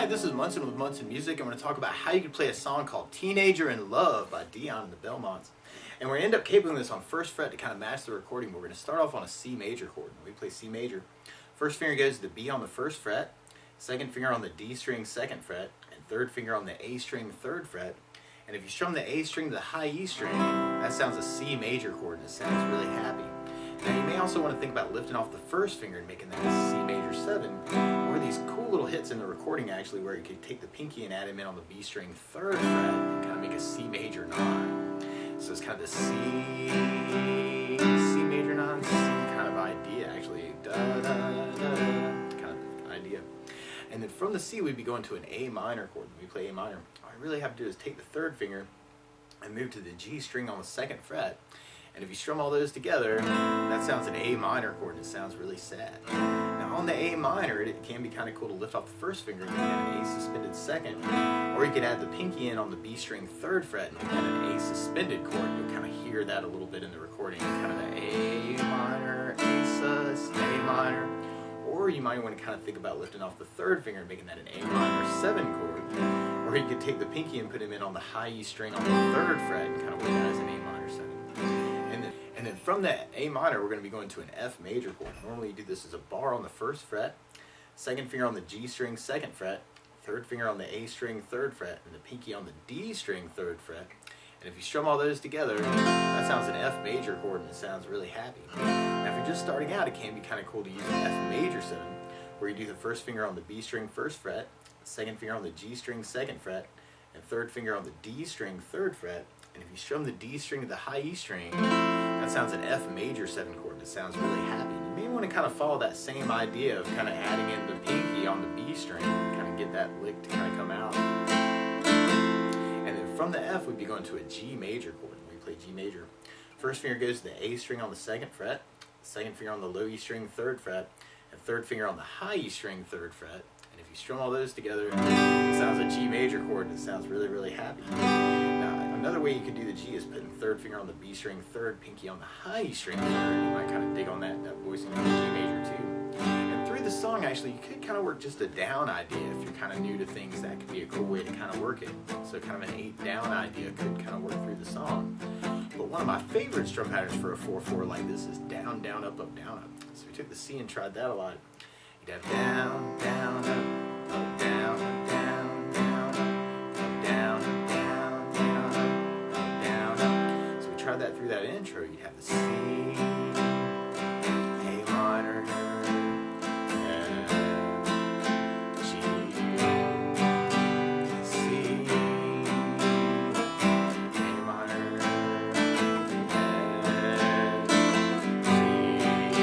Hi, this is Munson with Munson Music. I'm going to talk about how you can play a song called Teenager in Love by Dion and the Belmonts. And we're going to end up cabling this on first fret to kind of match the recording, but we're going to start off on a C major chord. We play C major. First finger goes to the B on the first fret, second finger on the D string second fret, and third finger on the A string third fret. And if you strum the A string to the high E string, that sounds a C major chord and it sounds really happy. Now you may also want to think about lifting off the first finger and making that a C major 7, or these cool little hits in the recording actually where you could take the pinky and add him in on the B string third fret and kind of make a C major 9. So it's kind of the C major 9, C kind of idea actually, da da da da, kind of idea. And then from the C we'd be going to an A minor chord. When we play A minor, all I really have to do is take the third finger and move to the G string on the second fret. And if you strum all those together, that sounds an A minor chord and it sounds really sad. Now on the A minor, it can be kind of cool to lift off the first finger and make that an A suspended second. Or you could add the pinky in on the B string third fret and make that an A suspended chord. You'll kind of hear that a little bit in the recording. Kind of the A minor, A sus, A minor. Or you might want to kind of think about lifting off the third finger and making that an A minor 7 chord. Or you could take the pinky and put him in on the high E string on the third fret and kind of work that as an A minor 7. And then from that A minor, we're going to be going to an F major chord. Normally you do this as a bar on the first fret, second finger on the G string second fret, third finger on the A string third fret, and the pinky on the D string third fret. And if you strum all those together, that sounds an F major chord and it sounds really happy. Now if you're just starting out, it can be kind of cool to use an F major 7, where you do the first finger on the B string first fret, second finger on the G string second fret, and third finger on the D string third fret. And if you strum the D string to the high E string, that sounds an F major 7 chord. It sounds really happy. You may want to kind of follow that same idea of kind of adding in the pinky on the B string and kind of get that lick to kind of come out. And then from the F, we'd be going to a G major chord. We play G major. First finger goes to the A string on the second fret, second finger on the low E string third fret, and third finger on the high E string third fret. And if you strum all those together, it sounds a G major chord and it sounds really, really happy. Now, another way you could do the G is putting third finger on the B string third, pinky on the high E string third. You might kind of dig on that voicing on the G major too. And through the song actually you could kind of work just a down idea. If you're kind of new to things, that could be a cool way to kind of work it. So kind of an 8 down idea could kind of work through the song. But one of my favorite strum patterns for a 4/4 like this is down, down, up, up, down, up. So we took the C and tried that a lot. You'd have down, down, up, down, up, down, down, up, down, up, down, down, up, down, up. So we tried that through that intro. You'd have the C, A minor, F, G, C, A minor, F, G.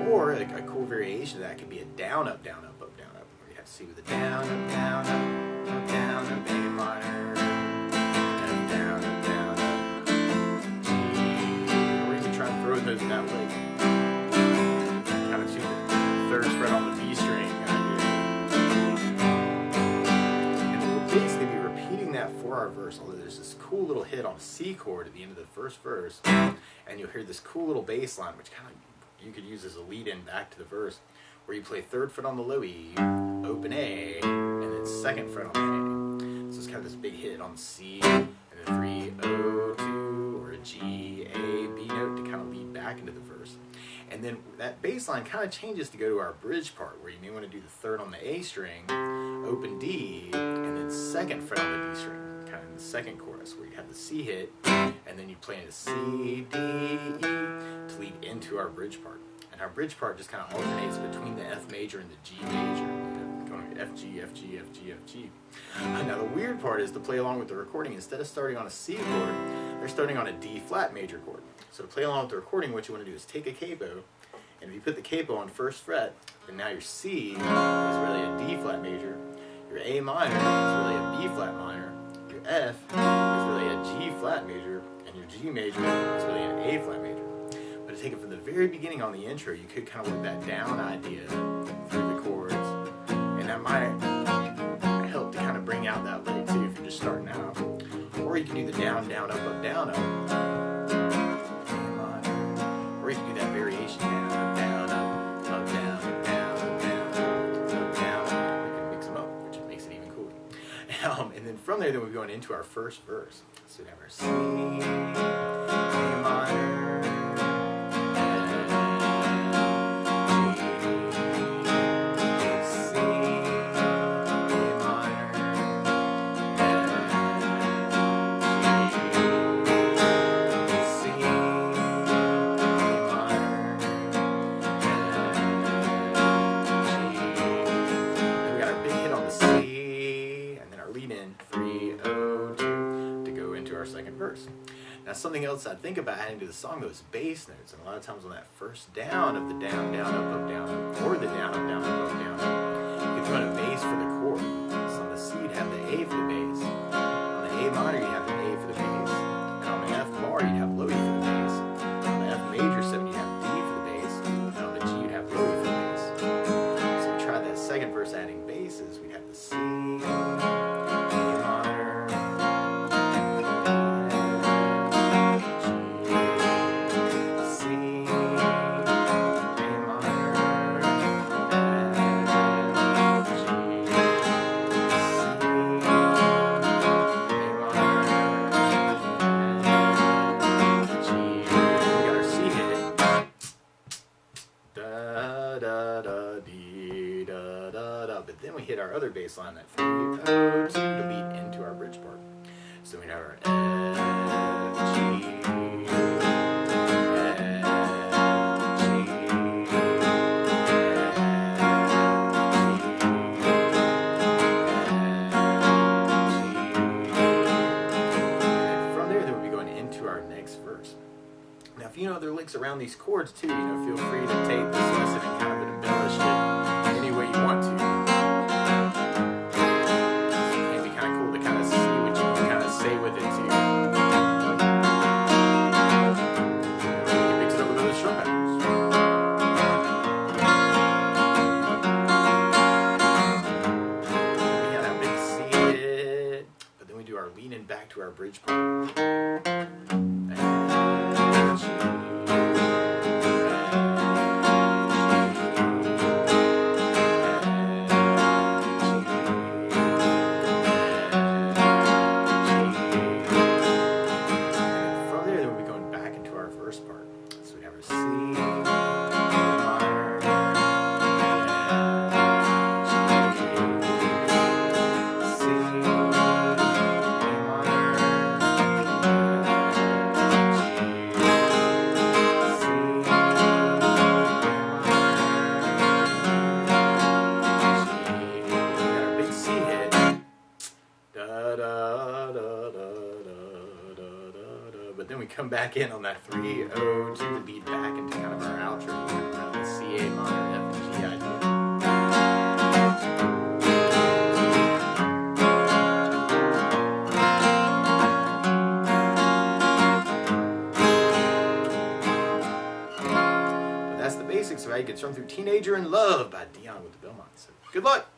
Or a cool variation of that could be a down, up, down, up, up, down, up. Where you have C with a down, up, down, up, up, down, up, A minor, F, down, up, down, up, G. Or you can try and throw those in that lick. Kind of tune the third fret on the B string idea. And then we'll basically be repeating that for our verse, although there's this cool little hit on a C chord at the end of the first verse, and you'll hear this cool little bass line, which kind of you could use as a lead-in back to the verse, where you play third fret on the low E, open A, and then second fret on the A. So it's kind of this big hit on C, and then 3, O, 2, or a G, A, B note to kind of lead back into the verse. And then that bass line kind of changes to go to our bridge part, where you may want to do the third on the A string, open D, and then second fret on the D string, kind of in the second chorus, where you have the C hit, and then you play into C, D, E to lead into our bridge part. And our bridge part just kind of alternates between the F major and the G major, going F, G, F, G, F, G, F, G. Now the weird part is to play along with the recording, instead of starting on a C chord, they're starting on a D flat major chord. So to play along with the recording, what you want to do is take a capo, and if you put the capo on first fret, then now your C is really a D flat major, your A minor is really a B flat minor, your F is really a G flat major, and your G major is really an A flat major. But to take it from the very beginning on the intro, you could kind of work that down idea through the chords, and that might help to kind of bring out that lick too if you're just starting out. Or you can do the down, down, up, up, down, up. Or you can do that variation down, up, down, up, up, down, up, down, up, down, up, down. And then from there, then we're going into our first verse. So we have our C, A minor, verse. Now something else I'd think about adding to the song, those bass notes, and a lot of times on that first down of the down, down, up, down, up, or the down, up, down, you can throw in a bass for the chord. So on the C you'd have the A for the bass, on the A minor you'd have the A for the bass, and on the F bar you'd have low E for the bass, on the F major 7 you'd have D for the bass, and on the G you'd have low E for the bass. So we tried that second verse adding basses, we'd have the C, but then we hit our other bass line, that 3-0-2 to lead into our bridge part. So we have our F, G, Now, if you know other licks around these chords too, feel free to take this lesson and kind of embellish it any way you want to. It'd be kind of cool to kind of see what you can kind of say with it too. You can mix it up with other strum patterns. We got our big C hit, but then we do our leaning back to our bridge part. But then we come back in on that 3-0-2 to lead back into kind of our outro around the C, A minor, F, and G idea. But that's the basics of how you get Strum Through Teenager in Love by Dion with the Belmonts. So good luck!